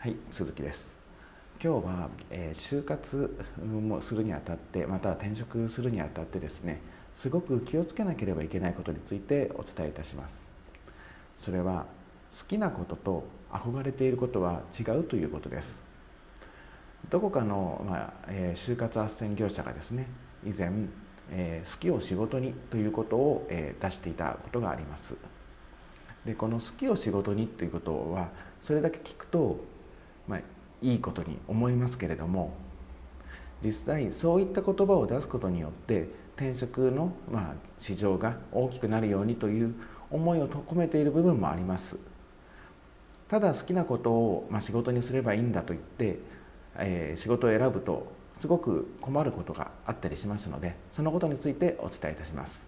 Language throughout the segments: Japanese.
はい、鈴木です。今日は、就活もするにあたって、または転職するにあたってですね、すごく気をつけなければいけないことについてお伝えいたします。それは、好きなことと憧れていることは違うということです。どこかの、就活斡旋業者がですね、以前、好きを仕事にということを、出していたことがあります。で、この好きを仕事にということは、それだけ聞くといいことに思いますけれども、実際そういった言葉を出すことによって転職の市場が大きくなるようにという思いを込めている部分もあります。ただ好きなことを仕事にすればいいんだと言って、仕事を選ぶとすごく困ることがあったりしますので、そのことについてお伝えいたします。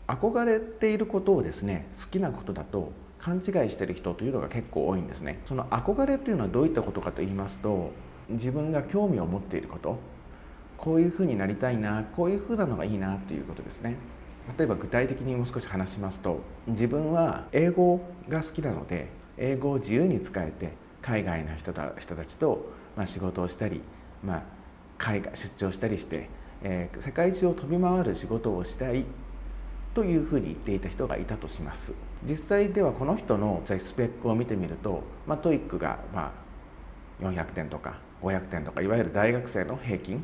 憧れていることをですね、好きなことだと勘違いしている人というのが結構多いんですね。その憧れというのはどういったことかと言いますと、自分が興味を持っていること、こういうふうになりたいな、こういうふうなのがいいなということですね。例えば具体的にもう少し話しますと、自分は英語が好きなので、英語を自由に使えて海外の人たちと仕事をしたり、海外出張したりして、世界中を飛び回る仕事をしたいというふうに言っていた人がいたとします。実際ではこの人のスペックを見てみると、TOEIC が400点とか500点とか、いわゆる大学生の平均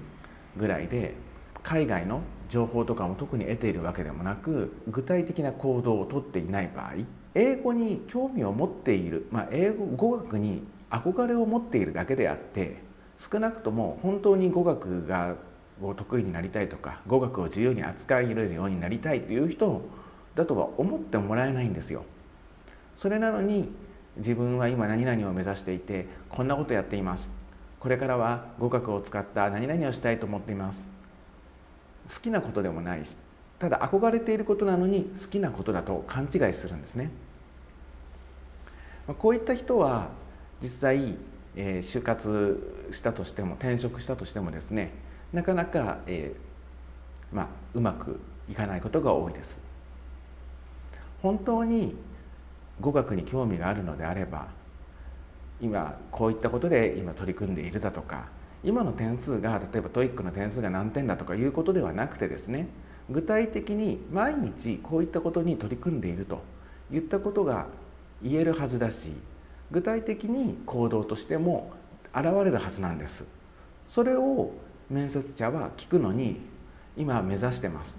ぐらいで、海外の情報とかも特に得ているわけでもなく、具体的な行動をとっていない場合、英語に興味を持っている、語学に憧れを持っているだけであって、少なくとも本当に語学が得意になりたいとか、語学を自由に扱えるようになりたいという人だとは思ってもらえないんですよ。それなのに、自分は今何々を目指していて、こんなことやっています、これからは語学を使った何々をしたいと思っています、好きなことでもないし、ただ憧れていることなのに好きなことだと勘違いするんですね。こういった人は実際、就活したとしても、転職したとしてもですね、なかなか、うまくいかないことが多いです。本当に語学に興味があるのであれば、今こういったことで今取り組んでいるだとか、今の点数が例えば TOEIC の点数が何点だとかいうことではなくてですね、具体的に毎日こういったことに取り組んでいるといったことが言えるはずだし、具体的に行動としても現れるはずなんです。それを面接者は聞くのに、今目指してます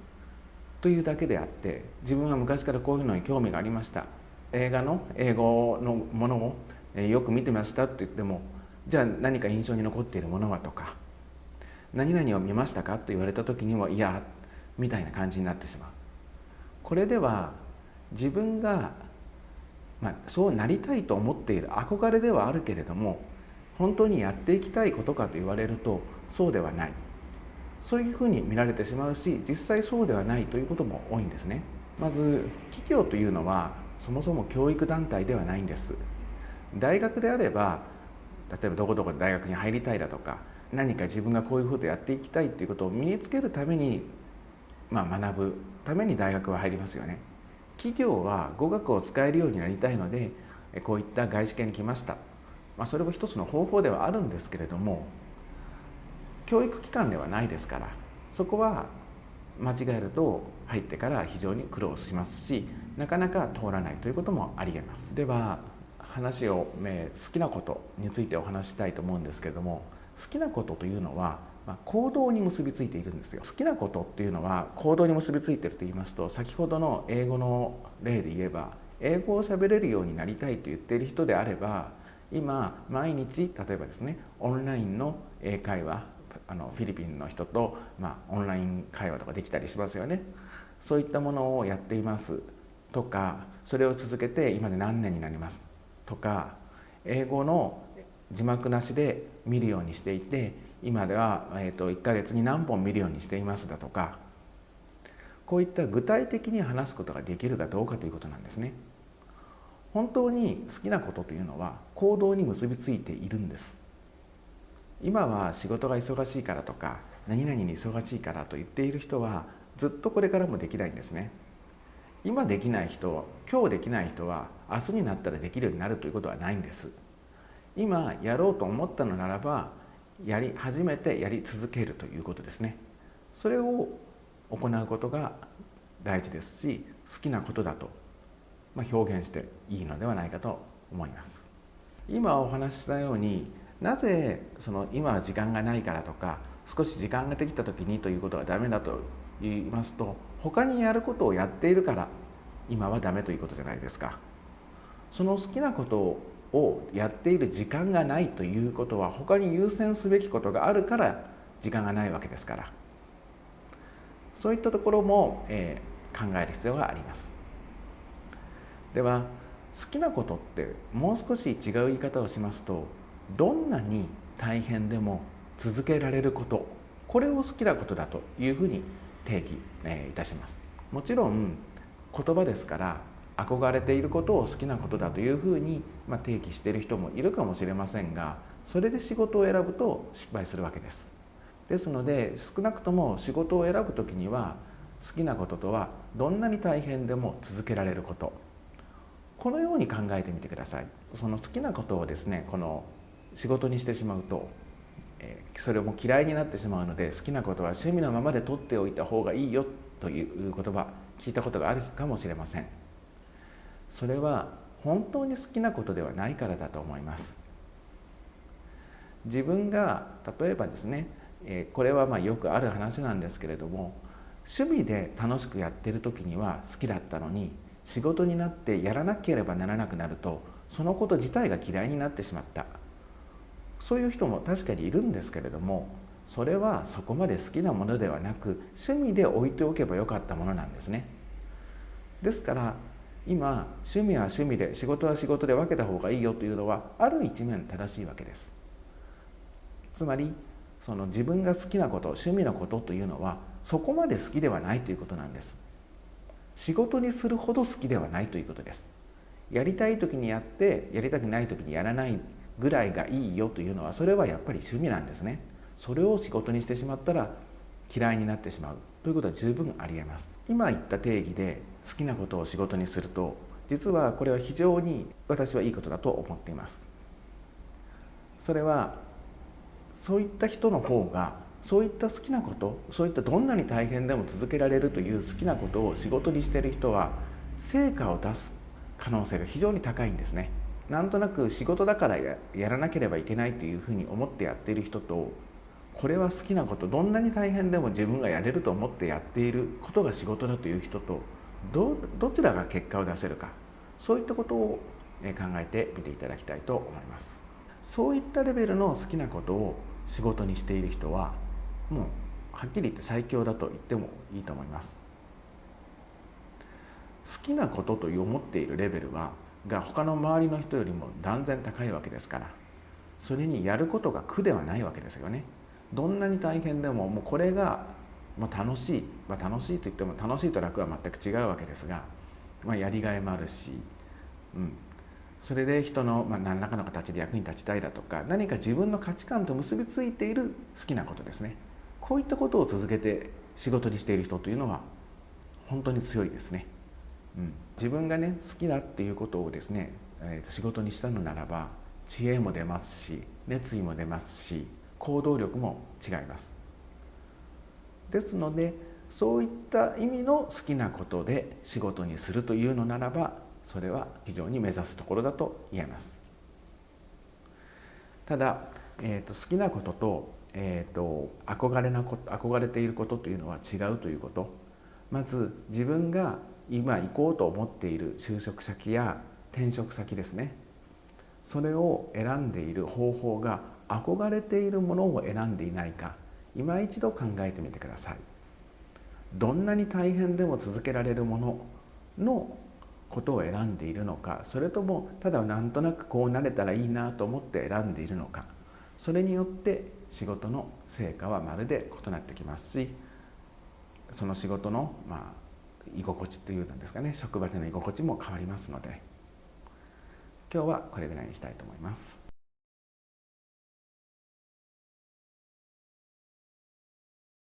というだけであって、自分は昔からこういうのに興味がありました、英語のものをよく見てましたって言っても、じゃあ何か印象に残っているものはとか、何々を見ましたかと言われた時にも、いやみたいな感じになってしまう。これでは自分が、そうなりたいと思っている憧れではあるけれども、本当にやっていきたいことかと言われるとそうではない、そういうふうに見られてしまうし、実際そうではないということも多いんですね。まず企業というのはそもそも教育団体ではないんです。大学であれば、例えばどこどこで大学に入りたいだとか、何か自分がこういうことをやっていきたいということを身につけるために、学ぶために大学は入りますよね。企業は語学を使えるようになりたいので、こういった外資系に来ました、それも一つの方法ではあるんですけれども、教育機関ではないですから、そこは間違えると入ってから非常に苦労しますし、なかなか通らないということもありえます。では話を、好きなことについてお話したいと思うんですけれども、好きなことというのは、行動に結びついているんですよ。好きなことっていうのは行動に結びついていると言いますと、先ほどの英語の例で言えば、英語を喋れるようになりたいと言っている人であれば、今毎日例えばですね、オンラインの英会話、フィリピンの人と、オンライン会話とかできたりしますよね。そういったものをやっていますとか、それを続けて今で何年になりますとか、英語の字幕なしで見るようにしていて、今では、1ヶ月に何本見るようにしていますだとか、こういった具体的に話すことができるかどうかということなんですね。本当に好きなことというのは行動に結びついているんです。今は仕事が忙しいからとか、何々に忙しいからと言っている人はずっとこれからもできないんですね。今できない人、今日できない人は明日になったらできるようになるということはないんです。今やろうと思ったのならば初めてやり続けるということですね。それを行うことが大事ですし、好きなことだと、表現していいのではないかと思います。今お話ししたように、なぜ今は時間がないからとか、少し時間ができた時にということがダメだと言いますと、他にやることをやっているから今はダメということじゃないですか。その好きなことをやっている時間がないということは、他に優先すべきことがあるから時間がないわけですから、そういったところも、考える必要があります。では、好きなことってもう少し違う言い方をしますと、どんなに大変でも続けられること、これを好きなことだというふうに定義、いたします。もちろん言葉ですから、憧れていることを好きなことだというふうに、定義している人もいるかもしれませんが、それで仕事を選ぶと失敗するわけです。ですので、少なくとも仕事を選ぶときには、好きなこととはどんなに大変でも続けられること、このように考えてみてください。その好きなことをですね、この仕事にしてしまうと、それも嫌いになってしまうので、好きなことは趣味のままで取っておいた方がいいよという言葉、聞いたことがあるかもしれません。それは本当に好きなことではないからだと思います。自分が例えばですね、これはよくある話なんですけれども、趣味で楽しくやっている時には好きだったのに、仕事になってやらなければならなくなると、そのこと自体が嫌いになってしまった、そういう人も確かにいるんですけれども、それはそこまで好きなものではなく、趣味で置いておけばよかったものなんですね。ですから今、趣味は趣味で仕事は仕事で分けた方がいいよというのは、ある一面正しいわけです。つまり自分が好きなこと、趣味のことというのはそこまで好きではないということなんです。仕事にするほど好きではないということです。やりたい時にやって、やりたくない時にやらないぐらいがいいよというのは、それはやっぱり趣味なんですね。それを仕事にしてしまったら嫌いになってしまうということは十分ありえます。今言った定義で好きなことを仕事にすると、実はこれは非常に私はいいことだと思っています。それはそういった人の方が、そういった好きなこと、そういったどんなに大変でも続けられるという好きなことを仕事にしている人は、成果を出す可能性が非常に高いんですね。なんとなく仕事だからやらなければいけないというふうに思ってやっている人と、これは好きなこと、どんなに大変でも自分がやれると思ってやっていることが仕事だという人と、どちらが結果を出せるか、そういったことを考えてみていただきたいと思います。そういったレベルの好きなことを仕事にしている人は、もうはっきり言って最強だと言ってもいいと思います。好きなことと思っているレベルが他の周りの人よりも断然高いわけですから、それにやることが苦ではないわけですよね。どんなに大変でも、もうこれが楽しい、楽しいと言っても楽しいと楽は全く違うわけですが、やりがいもあるし、それで人の何らかの形で役に立ちたいだとか、何か自分の価値観と結びついている好きなことですね。こういったことを続けて仕事にしている人というのは本当に強いですね。自分がね、好きだっていうことをですね、仕事にしたのならば、知恵も出ますし、熱意も出ますし、行動力も違います。ですので、そういった意味の好きなことで仕事にするというのならば、それは非常に目指すところだと言えます。ただ、好きなことと、憧れていることというのは違うということ。まず自分が今行こうと思っている就職先や転職先ですね、それを選んでいる方法が憧れているものを選んでいないか、今一度考えてみてください。どんなに大変でも続けられるもののことを選んでいるのか、それともただなんとなくこうなれたらいいなと思って選んでいるのか、それによって仕事の成果はまるで異なってきますし、その仕事の居心地というんですかね、職場での居心地も変わりますので、今日はこれぐらいにしたいと思います。